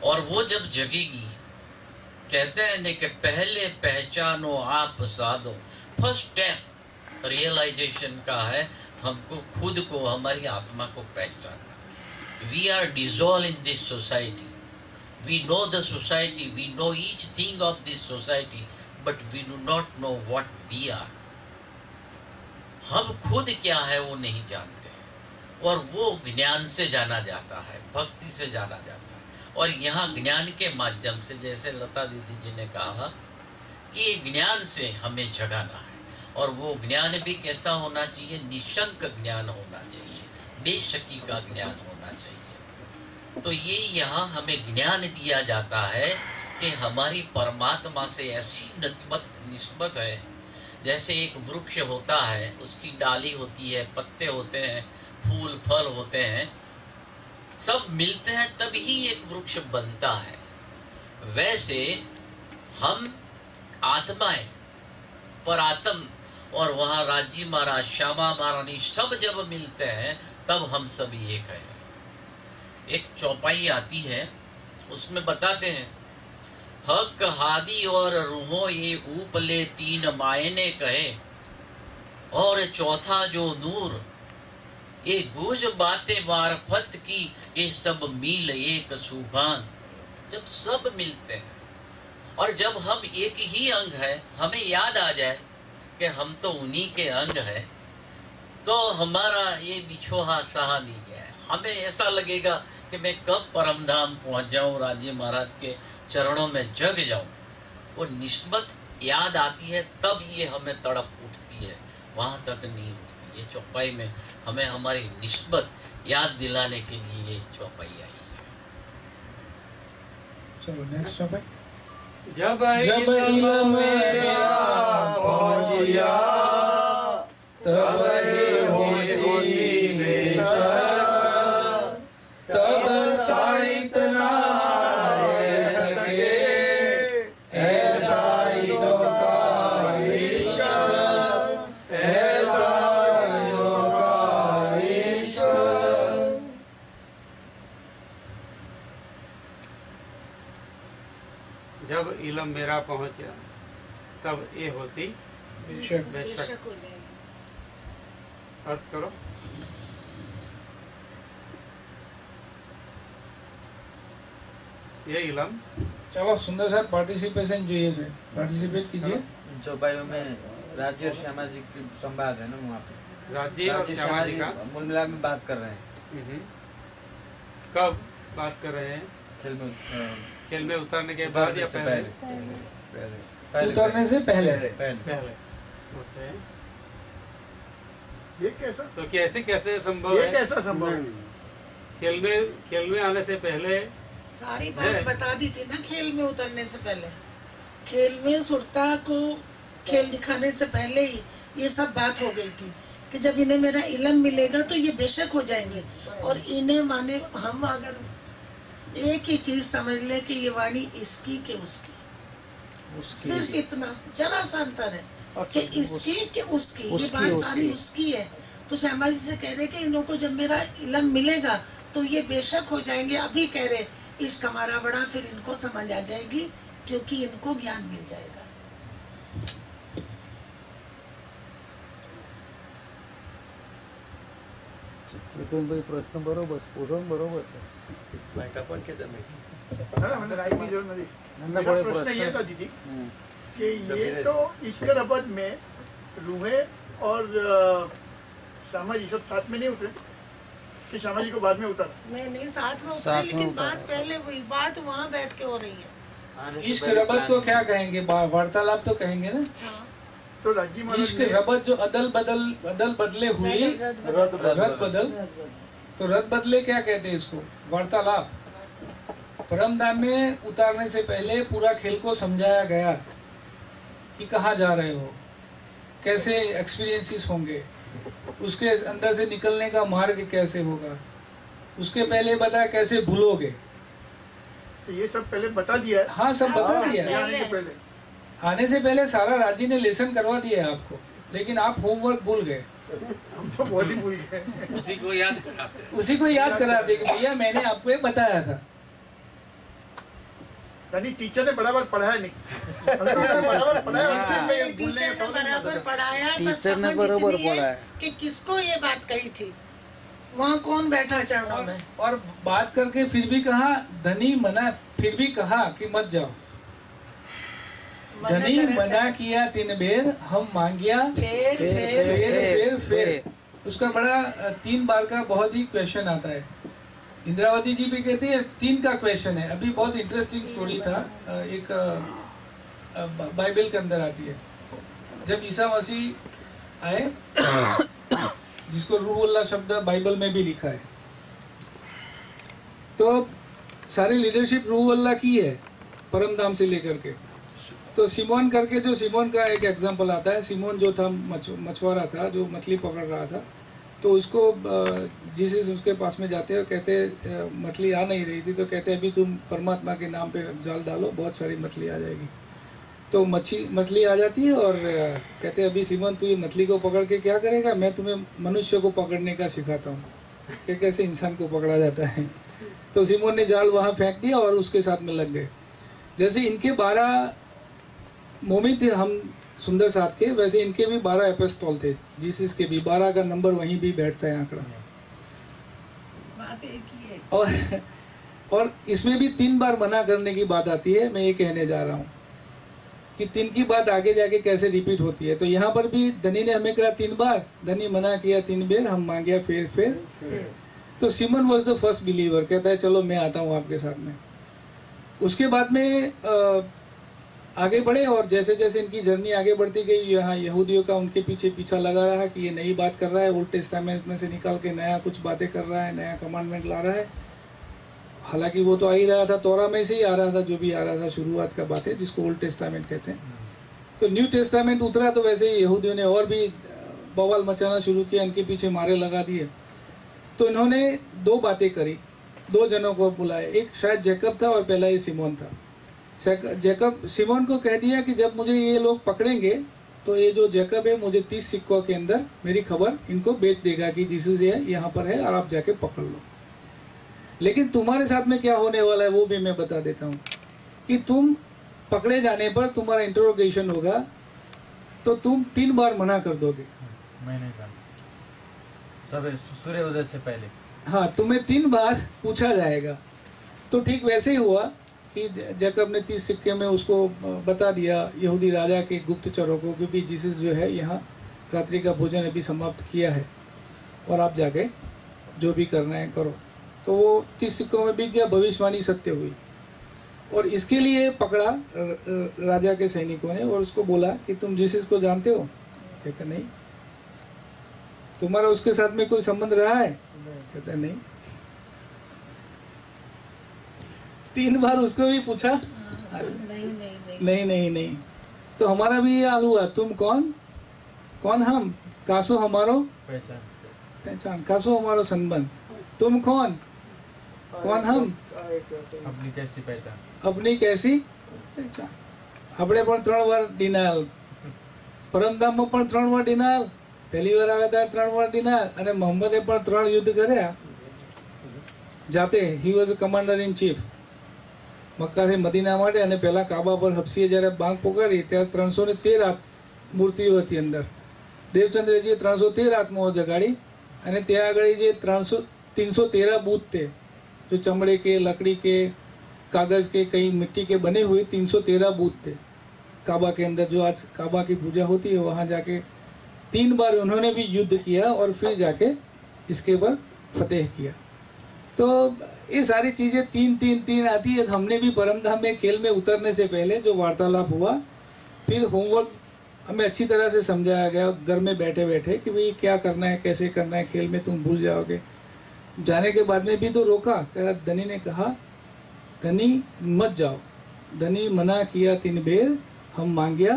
और वो जब जगेगी, कहते हैं कि पहले पहचानो आप साधो। फर्स्ट स्टेप रियलाइजेशन का है हमको खुद को, हमारी आत्मा को पहचानना। We are dissolve in this society, we know the society, we know each thing of this society, but we do not know what we are. हम खुद क्या है वो नहीं जानते, और वो ज्ञान से जाना जाता है, भक्ति से जाना जाता है। और यहाँ ज्ञान के माध्यम से, जैसे लता दीदी जी ने कहा कि ज्ञान से हमें जगाना है, और वो ज्ञान भी कैसा होना चाहिए? निशंक ज्ञान होना चाहिए, बेशकी का ज्ञान होना चाहिए। तो ये यहाँ हमें ज्ञान दिया जाता है कि हमारी परमात्मा से ऐसी निस्बत है, जैसे एक वृक्ष होता है, उसकी डाली होती है, पत्ते होते हैं, फूल फल होते हैं, सब मिलते हैं तब ही एक वृक्ष बनता है। वैसे हम आत्माएं, परात्म, और वहाँ राजी महाराज, श्यामा महारानी सब जब मिलते हैं तब हम सभी एक हैं। एक चौपाई आती है, उसमें बताते हैं, हक हादी और रूहो ये ऊपले तीन मायने कहे, और चौथा जो नूर, ये गूंज बातें मार्फत की, ये सब मिल एक सुभान। जब सब मिलते हैं और जब हम एक ही अंग है, हमें याद आ जाए कि हम तो उन्हीं के अंग है, तो हमारा ये बिछोहा सहा नहीं गया है। हमें ऐसा लगेगा कि मैं कब परम धाम पहुंच जाऊं, राजी महाराज के चरणों में जग जाऊं। वो निस्बत याद आती है तब ये हमें तड़प उठती है, वहां तक नहीं उठती। ये चौपाई में हमें हमारी निस्बत याद दिलाने के लिए ये चौपाई आई है। चलो नेक्स्ट चौपाई। जब इल्म मेरा पहुंचिया तब ही होशी बेशक, तब साहित ना रह सके ऐसा इल्म का इश्क, ऐसा इल्म का इश्क। जब इल्म मेरा पहुंचा तब ये होशी बेशक। हो जाएगी। अर्थ करो। ये इल्म। चलो सुंदर सर पार्टिसिपेशन चाहिए से पार्टिसिपेट कीजिए। चौपाइयों में राज्य और श्यामा जी की संवाद है ना, वहाँ पे राज्य और श्यामा जी का मूल मिला में बात कर रहे हैं। कब बात कर रहे हैं? खेल में उतरने के बाद या पहले? उतरने से पहले। ओके। ये कैसा? तो कैसे कैसे संभव है? ये कैसा संभव है? खेल में आने से पहले सारी बात बता दी थी ना। खेल में उतरने से पहले, खेल में सुरता को खेल दिखाने से पहले ही ये सब बात हो गई थी कि जब इन्हें मेरा इल्म मिलेगा तो ये बेशक हो जाएंगे। और इन्हें माने हम अगर एक ही चीज समझ ले कि ये वाणी इसकी के उसकी, सिर्फ इतना जरा सा अंतर है कि इसकी कि उसकी, ये बात सारी उसकी है। तो श्यामा जी से कह रहे कि इन लोगों को जब मेरा इल्म मिलेगा तो ये बेशक हो जाएंगे। अभी कह रहे इश्क हमारा बड़ा, फिर इनको समझ आ जाएगी क्योंकि इनको ज्ञान मिल जाएगा। प्रश्न बरोबर पूर्ण बरोबर मेरा प्रश्न ये था दीदी कि ये तो इश्क रबत में रूहें और श्यामा जी सब साथ में नहीं उतरे कि श्यामा जी को बाद में उतरा? नहीं साथ में उतरे, लेकिन बात पहले हुई, बात वहाँ बैठ के हो रही है। इश्क रबत को क्या कहेंगे? वार्तालाप तो कहेंगे ना। तो राज्य महाराज इश्क रबत जो अदल बदले हुए, रद बदल, तो रद बदले क्या कहते हैं इसको? वार्तालाप। परमधाम में उतारने से पहले पूरा खेल को समझाया गया कि कहाँ जा रहे हो, कैसे एक्सपीरियंसेस होंगे, उसके अंदर से निकलने का मार्ग कैसे होगा, उसके पहले बता कैसे भूलोगे। तो ये सब पहले बता दिया है। हाँ सब बता दिया है। आने से पहले सारा राज्य ने लेसन करवा दिया है आपको, लेकिन आप होमवर्क भूल गए। हम तो बहुत ही भूल गए। उसी को याद कराते कि भैया मैंने आपको ये बताया था। यानी टीचर ने बराबर पढ़ाया नहीं। बराबर पढ़ाया, टीचर ने बराबर पढ़ाया, टीचर ने बराबर पढ़ाया कि किसको ये बात कही थी, वहाँ कौन बैठा चरणों में, और बात करके फिर भी कहा धनी मना, फिर भी कहा कि मत जाओ। धनी मना किया 3 बेर, हम मांगिया फिर। उसका बड़ा 3 बार का बहुत ही क्वेश्चन आता है। इंद्रावती जी भी कहते हैं 3 का क्वेश्चन है। अभी बहुत इंटरेस्टिंग स्टोरी था, एक बाइबल के अंदर आती है। जब ईसा मसीह आए, जिसको रूहुल्लाह शब्द बाइबल में भी लिखा है, तो सारी लीडरशिप रूहुल्लाह की है परमधाम से लेकर के। तो सिमोन करके, जो सिमोन का एक एग्जांपल आता है, सिमोन जो था मछुआरा था, जो मछली पकड़ रहा था, तो उसको जीसस उसके पास में जाते हैं, कहते मछली आ नहीं रही थी, तो कहते अभी तुम परमात्मा के नाम पे जाल डालो, बहुत सारी मछली आ जाएगी। तो मछली आ जाती है और कहते अभी सिमोन तू ये मछली को पकड़ के क्या करेगा? मैं तुम्हें मनुष्य को पकड़ने का सिखाता हूँ कि कैसे इंसान को पकड़ा जाता है। तो सिमोन ने जाल वहाँ फेंक दिया और उसके साथ में लग गए। जैसे इनके 12 मोमिन थे, हम सुंदर साथ के, वैसे इनके भी 12 एपिस्टोल थे, जीसस के भी 12 का नंबर वहीं भी बैठता है आंकड़ा। बात एक ही है। और इसमें भी 3 बार मना करने की बात आती है। मैं ये कहने जा रहा हूँ कि 3 की बात आगे जाके कैसे रिपीट होती है। तो यहाँ पर भी धनी ने हमें कहा 3 बार, धनी मना किया 3 बार, हम मांगिया फिर। तो सिमन वॉज द फर्स्ट बिलीवर, कहता है चलो मैं आता हूँ आपके साथ में। उसके बाद में आगे बढ़े और जैसे जैसे इनकी जर्नी आगे बढ़ती गई, यहाँ यहूदियों का उनके पीछे पीछा लगा रहा कि ये नई बात कर रहा है, ओल्ड टेस्टामेंट में से निकाल के नया कुछ बातें कर रहा है, नया कमांडमेंट ला रहा है। हालांकि वो तो आ ही रहा था, तोरा में से ही आ रहा था, जो भी आ रहा था शुरुआत का बात है, जिसको ओल्ड टेस्टामेंट कहते हैं। तो न्यू टेस्टामेंट उतरा तो वैसे ही यहूदियों ने और भी बवाल मचाना शुरू किया, इनके पीछे मारे लगा दिए। तो इन्होंने 2 बातें करी, 2 जनों को बुलाया, एक शायद जैकब था और पहला ही सिमोन था। जैकब सिमोन को कह दिया कि जब मुझे ये लोग पकड़ेंगे तो ये जो जैकब है मुझे 30 सिक्कों के अंदर मेरी खबर इनको बेच देगा कि जीसस यहाँ पर है और आप जाके पकड़ लो। लेकिन तुम्हारे साथ में क्या होने वाला है वो भी मैं बता देता हूँ कि तुम पकड़े जाने पर तुम्हारा इंटरोगेशन होगा तो तुम 3 बार मना कर दोगे। मैं नहीं जानता, सब सूर्योदय से पहले। हाँ, तुम्हें 3 बार पूछा जाएगा। तो ठीक वैसे ही हुआ कि जैकब ने 30 सिक्के में उसको बता दिया यहूदी राजा के गुप्तचरों को, क्योंकि जीसस जो है यहाँ रात्रि का भोजन अभी समाप्त किया है और आप जाके जो भी करना है करो। तो वो 30 सिक्कों में बिक गया, भविष्यवाणी सत्य हुई। और इसके लिए पकड़ा राजा के सैनिकों ने और उसको बोला कि तुम जीसस को जानते हो? कहता नहीं। तुम्हारा उसके साथ में कोई संबंध रहा है? कहता नहीं। 3 बार उसको भी पूछा, नहीं। तो हमारा भी ये हाल हुआ, तुम कौन हम, कासो हमारो पहचान, कासो हमारो संबंध, तुम कौन हम, अपनी कैसी पहचान, આપણે પણ 3 વાર ડિનાયલ, પરમધામમાં પણ 3 વાર ડિનાયલ, પહેલી વાર આવ્યા ત્યારે 3 વાર ડિનાયલ, અને મોહમ્મદે પણ 3 યુદ્ધ કર્યા જાતે। He was commander in chief મક્કાથી મદીના માટે, અને પહેલા કાબા પર હબસીએ જ્યારે બાંગ પોકાડી ત્યારે 313 મૂર્તિઓ હતી અંદર। દેવચંદ્રજીએ 313 આત્માઓ જગાડી અને ત્યાં આગળ જે 313 બૂથ थे जो चमड़े के, लकड़ी के, कागज के, कई मिट्टी के बने हुए 313 बूथ थे काबा के अंदर। जो आज काबा की पूजा होती है वहां जाके 3 बार उन्होंने भी युद्ध किया और फिर जाके इसके ऊपर फतेह किया। तो ये सारी चीजें 3 आती है। हमने भी परमधाम में खेल में उतरने से पहले जो वार्तालाप हुआ, फिर होमवर्क हमें अच्छी तरह से समझाया गया घर में बैठे बैठे कि भाई क्या करना है, कैसे करना है, खेल में तुम भूल जाओगे। जाने के बाद में भी तो रोका, धनी ने कहा धनी मत जाओ, धनी मना किया 3 बेर, हम मांगिया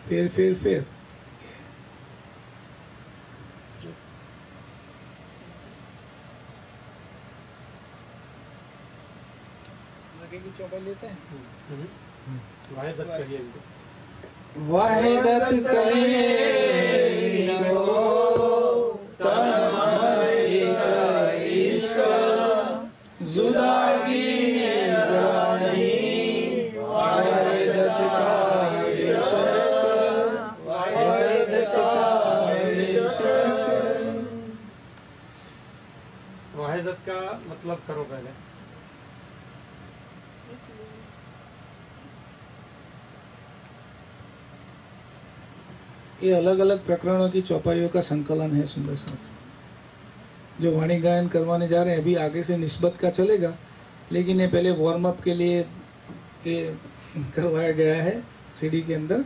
फिर। लेते हैं वाहिदत जुदागी वाहिदत का मतलब करो पहले। ये अलग अलग प्रकरणों की चौपाइयों का संकलन है सुंदर साथ, जो वाणी गायन करवाने जा रहे हैं। अभी आगे से निस्बत का चलेगा, लेकिन ये पहले वार्म अप के लिए ये करवाया गया है सीडी के अंदर।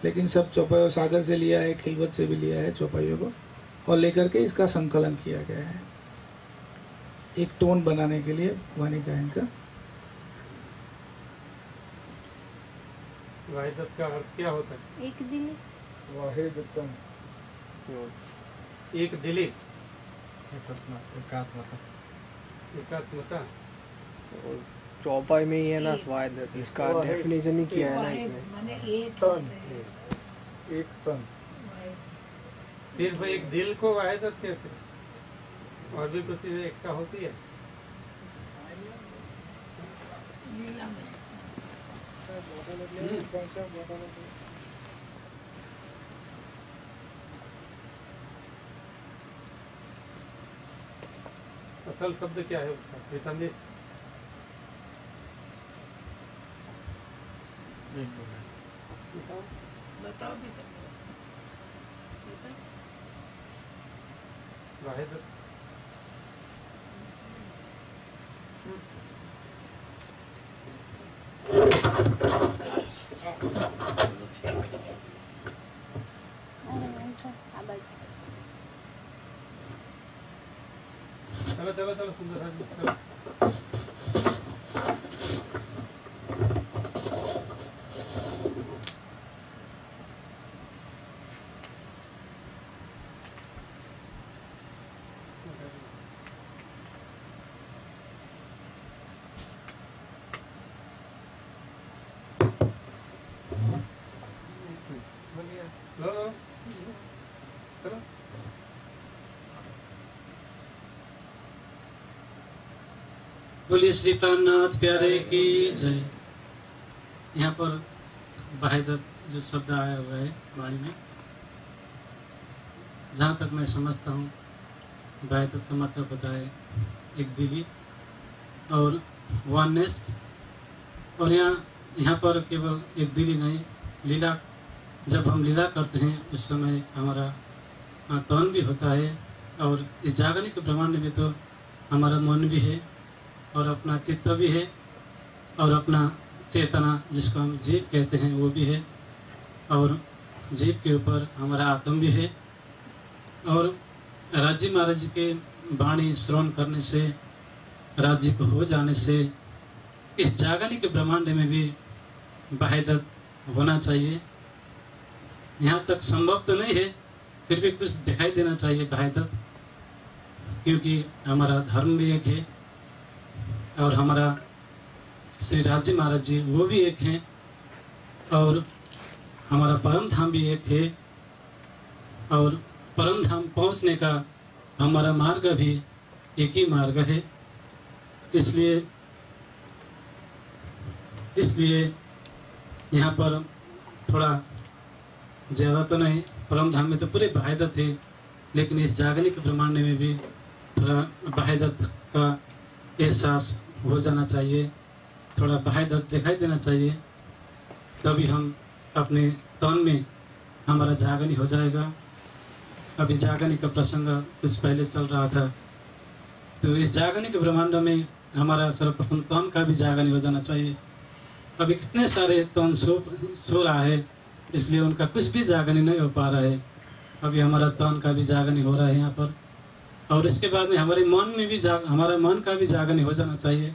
लेकिन सब चौपाइयों सागर से लिया है, खिलवत से भी लिया है चौपाइयों को, और लेकर के इसका संकलन किया गया है एक टोन बनाने के लिए वाणी गायन का। वाहिदत का अर्थ क्या होता है? एक दिल, वाहिदतम, एक दिली, एकात्मता। चौपाई में ही है ना वाहिदत, इसका डेफिनेशन ही किया है ना इसमें। एक तन। सिर्फ एक दिल को वाहिदत कहते, और भी कुछ चीजें एकता होती है। असल शब्द क्या है उसका? चैतन्य बताओ भी तो। वाहिद चलो चलो चलो सुंदर है चलो। लो लो चलो। बोलिए श्री प्राणनाथ प्यारे की जय। यहाँ पर वाहिदत जो शब्द आया हुआ है वाणी में, जहाँ तक मैं समझता हूँ वाहिदत का मतलब होता है एक दिली और वननेस। और यहाँ पर केवल एक दिली नहीं, लीला, जब हम लीला करते हैं उस समय हमारा तन भी होता है। और इस जागनिक ब्रह्मांड में तो हमारा मन भी है और अपना चित्त भी है और अपना चेतना जिसको हम जीव कहते हैं वो भी है, और जीव के ऊपर हमारा आत्म भी है। और राज्य महाराज के वाणी श्रवण करने से, राज्य को हो जाने से इस जागनिक ब्रह्मांड में भी वाहिदत होना चाहिए। यहाँ तक संभव तो नहीं है, फिर भी कुछ दिखाई देना चाहिए वाहिदत, क्योंकि हमारा धर्म भी एक है और हमारा श्री राज्य महाराज जी वो भी एक हैं और हमारा परम धाम भी एक है। और परम धाम पहुँचने का हमारा मार्ग भी एक ही मार्ग है। इसलिए यहाँ पर थोड़ा ज़्यादा तो नहीं, परम धाम में तो पूरे वाहिदत है, लेकिन इस जागनिक ब्रह्मांड में भी थोड़ा वाहिदत का एहसास हो जाना चाहिए, थोड़ा वाहिदत दिखाई देना चाहिए, तभी हम अपने तन में हमारा जागनी हो जाएगा। अभी जागनी का प्रसंग कुछ पहले चल रहा था, तो इस जागनी के ब्रह्मांड में हमारा सर्वप्रथम तन का भी जागनी हो जाना चाहिए। अभी कितने सारे तन सो रहा है, इसलिए उनका कुछ भी जागनी नहीं हो पा रहा है। अभी हमारा तन का भी जागनी हो रहा है यहाँ पर, और इसके बाद में हमारे मन में भी हमारा मन का भी जागनी हो जाना चाहिए।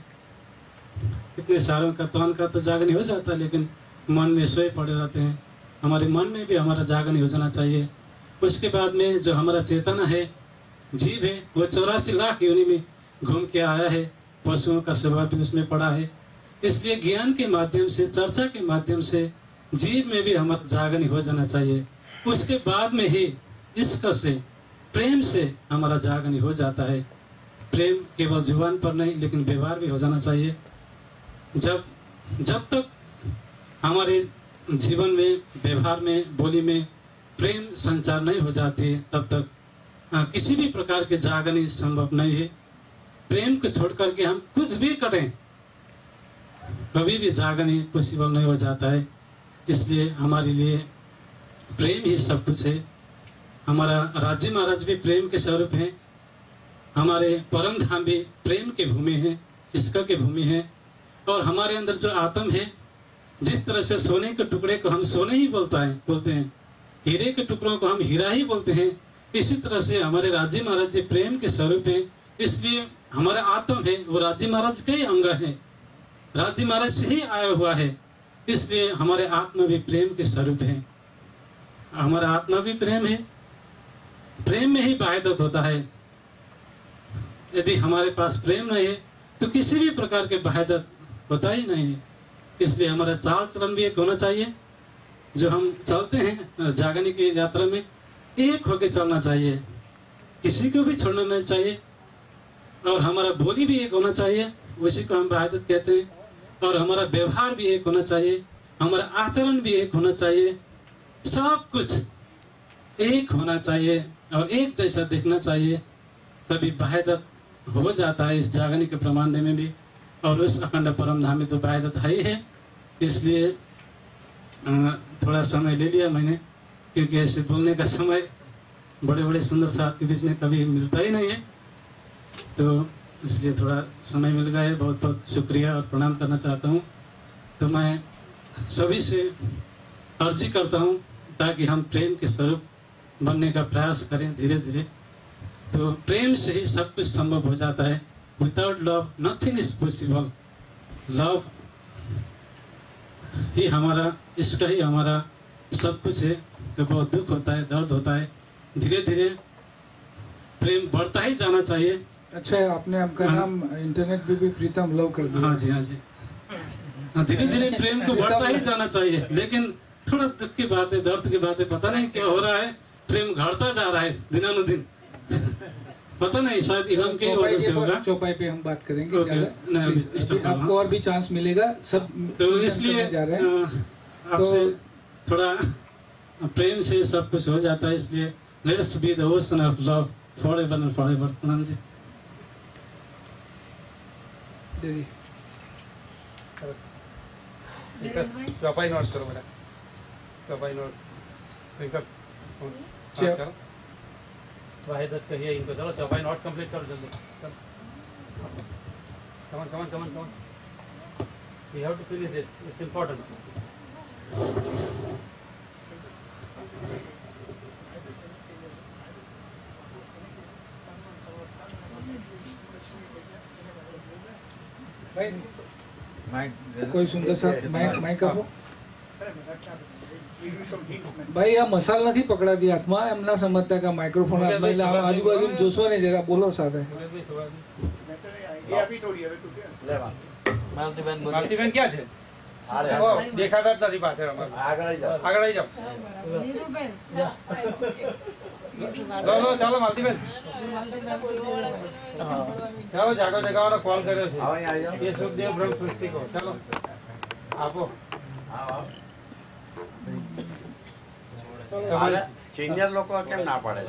कितने सारों का तन का तो जागनी हो जाता है, लेकिन मन में सोए पड़े रहते हैं। हमारे मन में भी हमारा जागनी हो जाना चाहिए। उसके बाद में जो हमारा चेतना है, जीव है, वो 84 लाख योनि में घूम के आया है, पशुओं का स्वभाव भी उसमें पड़ा है। इसलिए ज्ञान के माध्यम से, चर्चा के माध्यम से जीव में भी हमारा जागनी हो जाना चाहिए। उसके बाद में ही इश्क से, प्रेम से हमारा जागनी हो जाता है। प्रेम केवल जुबान पर नहीं, लेकिन व्यवहार भी हो जाना चाहिए। जब तक हमारे जीवन में, व्यवहार में, बोली में प्रेम संचार नहीं हो जाती, तब तक किसी भी प्रकार के जागनी संभव नहीं है। प्रेम को छोड़ करके हम कुछ भी करें, कभी भी जागनी पॉसिबल नहीं हो जाता है। इसलिए हमारे लिए प्रेम ही सब कुछ है। हमारा राज्य महाराज भी प्रेम के स्वरूप हैं, हमारे परम धाम भी प्रेम के भूमि है, इश्क के भूमि है। और हमारे अंदर जो आत्म है, जिस तरह से सोने के टुकड़े को हम सोने ही बोलते हैं, हीरे के टुकड़ों को हम हीरा ही बोलते हैं, इसी तरह से हमारे राज्य महाराज जी प्रेम के स्वरूप हैं। इसलिए हमारा आत्म है वो राज्य महाराज के ही अंग है, राज्य महाराज से ही आया हुआ है। इसलिए हमारे आत्मा भी प्रेम के स्वरूप है, हमारा आत्मा भी प्रेम है। प्रेम में ही वाहिदत होता है। यदि हमारे पास प्रेम नहीं है तो किसी भी प्रकार के वाहिदत होता ही नहीं है। इसलिए हमारा चाल चलन भी एक होना चाहिए। जो हम चलते हैं जागने की यात्रा में, एक होके चलना चाहिए, किसी को भी छोड़ना नहीं चाहिए। और हमारा बोली भी एक होना चाहिए, उसी को हम वाहिदत कहते हैं। और हमारा व्यवहार भी एक होना चाहिए, हमारा आचरण भी एक होना चाहिए। सब कुछ एक होना चाहिए और एक जैसा दिखना चाहिए, तभी वाहिदत हो जाता है इस जागने के प्रमाण में भी, और उस अखंड परम धाम में तो वायदत है ही है। इसलिए थोड़ा समय ले लिया मैंने, क्योंकि ऐसे बोलने का समय बड़े बड़े सुंदर साथ के बीच में कभी मिलता ही नहीं है, तो इसलिए थोड़ा समय मिल गया है। बहुत बहुत शुक्रिया और प्रणाम करना चाहता हूँ। तो मैं सभी से अर्जी करता हूँ ताकि हम प्रेम के स्वरूप बनने का प्रयास करें धीरे धीरे। तो प्रेम से ही सब कुछ संभव हो जाता है। Without love nothing is possible. Love ही हमारा, इसका ही हमारा सब कुछ है। तो बहुत दुख होता है, दर्द होता है, धीरे धीरे प्रेम बढ़ता ही जाना चाहिए। अच्छा है, आपने आपका नाम इंटरनेट पे भी प्रीतम लव कर दिया। हाँ जी, हाँ जी। धीरे धीरे प्रेम को बढ़ता ही जाना चाहिए, लेकिन थोड़ा दुख की बात है, दर्द की बात है, पता नहीं क्या हो रहा है, प्रेम घटता जा रहा है दिनानुदिन। पता नहीं, शायद इलम की वजह से होगा। चौपाई पे हम बात करेंगे, आपको और भी चांस मिलेगा। सब तो इसलिए आपसे थोड़ा प्रेम से सब कुछ हो जाता है, इसलिए let's be the ocean of love forever and forever. प्रणाम जी। चौपाई नोट करो बेटा, चौपाई नोट चलो वाहिदत कहिए इनको, चलो चौपाई नोट कंप्लीट करो जल्दी। Come on come on come on come on, we have to finish this, it's important. कोई सुंदर सा माइक આપો ભાઈ। આ મસાલ નથી પકડાતી હાથમાં, એમ ના સમજતા કે માઇક્રોફોન હાથમાં, એટલે આજુબાજુ જોશો ને જરા, બોલો સાથે। માલતીબેન ક્યાં છે? દેખાતા જ નથી પાછળ અમારે, આગળ આવી જાઓ। चलो चलो मालतीबेन, चलो जागो जगावानो कॉल કર્યો છે ये सुखदेव ब्रह्म सृष्टि को। चलो आपो सीनियर लोग को केम ना पड़े।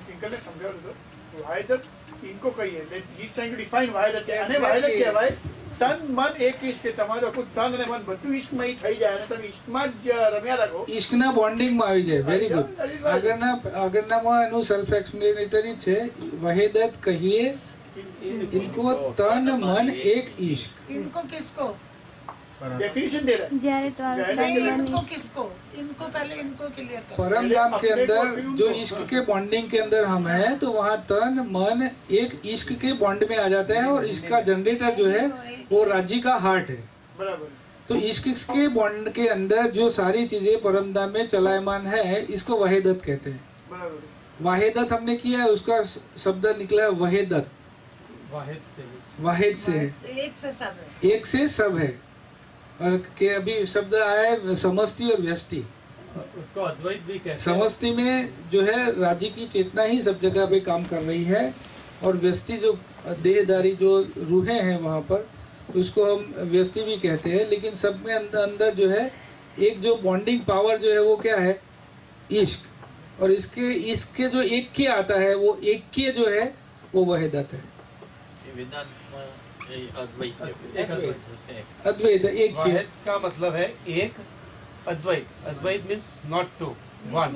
अंकल ने समझाया तो वाहिदत इनको कही है, he is trying to define वाहिदत क्या है। वाहिदत કહેવાય તન મન એક ઇશ્ક, તમારો ખુદ તન અને મન બધું ઇશ્કમાં થઈ જાય અને તમે ઇશ્કમાં જ રમ્યા રાખો, ઇશ્કના બોન્ડિંગમાં આવી જાય। Very good. આગળનામાં એનું સેલ્ફ એક્સપ્લેનેટરી છે। વહેદત કહીએ इनको तन मन एक इश्क। इनको किसको डेफिनेशन दे रहा है, नहीं इनको किसको, इनको पहले इनको क्लियर करो। परम धाम के अंदर जो इश्क के बॉन्डिंग के अंदर हम हैं, तो वहाँ तन मन एक इश्क के बॉन्ड में आ जाता है, और इसका जनरेटर जो है वो राज्य का हार्ट है। तो इश्क के बॉन्ड के अंदर जो सारी चीजें परम धाम में चलायमान है, इसको वहेदत कहते हैं। वाहेदत हमने किया है, उसका शब्द निकला वहेदत। वाहिद से है, एक से सब है, एक से सब है। और के अभी शब्द आया है समष्टि और व्यष्टि। उसको अद्वैत भी कहते हैं। समष्टि में जो है राज्य की चेतना ही सब जगह पे काम कर रही है, और व्यष्टि जो देहधारी जो रूहें हैं वहाँ पर, उसको हम व्यष्टि भी कहते हैं। लेकिन सब में अंदर जो है एक जो बॉन्डिंग पावर जो है वो क्या है, इश्क। और इसके जो एक के आता है, वो एक के जो है वो वहदत है। अद्वैत एक वाहिद का मतलब है एक, अद्वैत, अद्वैत means not two, one,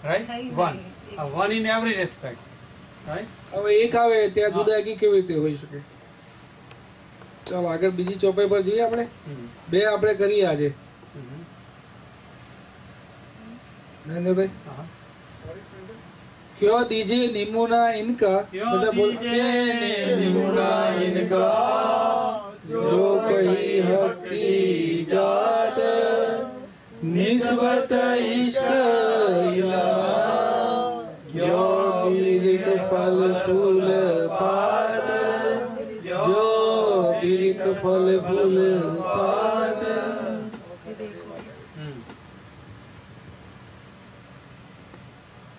right, one in every respect, right. अब एक आवे ત્યાં જુદાગી કેવી રીતે હોઈ શકે। ચાલો આગળ બીજી ચોપાઈ પર જઈએ આપણે। બે આપણે કરીએ આજે। નરેન્દ્રભાઈ क्यों दीजिए निमुना इनका, मतलब बोलते निमुना इनका जो कही हक की जात, निस्बत इश्क जो बिरिक फल फूल पात, जो बिरिक फल फूल पात।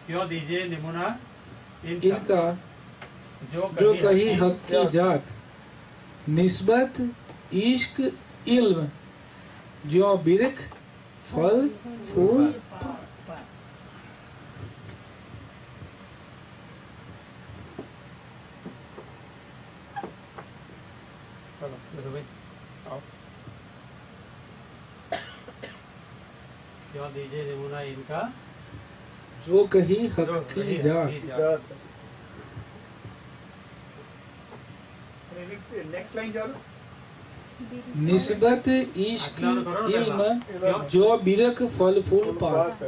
क्यों दीजिए निमुना इनका जो कही हक की जात, निस्बत इश्क इल्म जो बिरक फल फूल चलो देखो भाई आओ क्या दीजिए यमुना इनका जो कही हक की जात। नेक्स्ट लाइन चलो। निस्बत इश्क इल्म जो बिरक फल फूल પાત।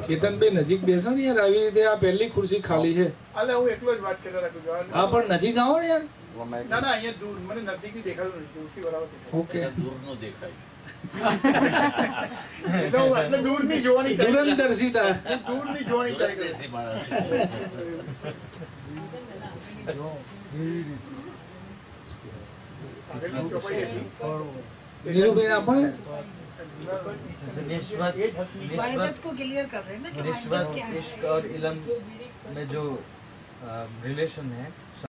કેતનભાઈ નજીક બેસો ને યાર, આવી રીતે આ પહેલી ખુરશી ખાલી છે. અલે હું એકલો જ વાત કરતો રાખું છું. આ પણ નજીક આવો ને યાર. ના ના અહીંયા દૂર, મને નજીક થી દેખાતું નથી, દૂરથી બરાબર દેખાય. ઓકે, દૂરનું દેખાય. એટલે દૂરની જોવાની થાય. દૂરંદર્શિતા. દૂરની જોવાની થાય. દૂરંદેશી માણસ. નીરુબેન આપણે वायदत को क्लियर कर रहे हैं ना कि वायदत क्या है। इश्क और इल्म में जो रिलेशन है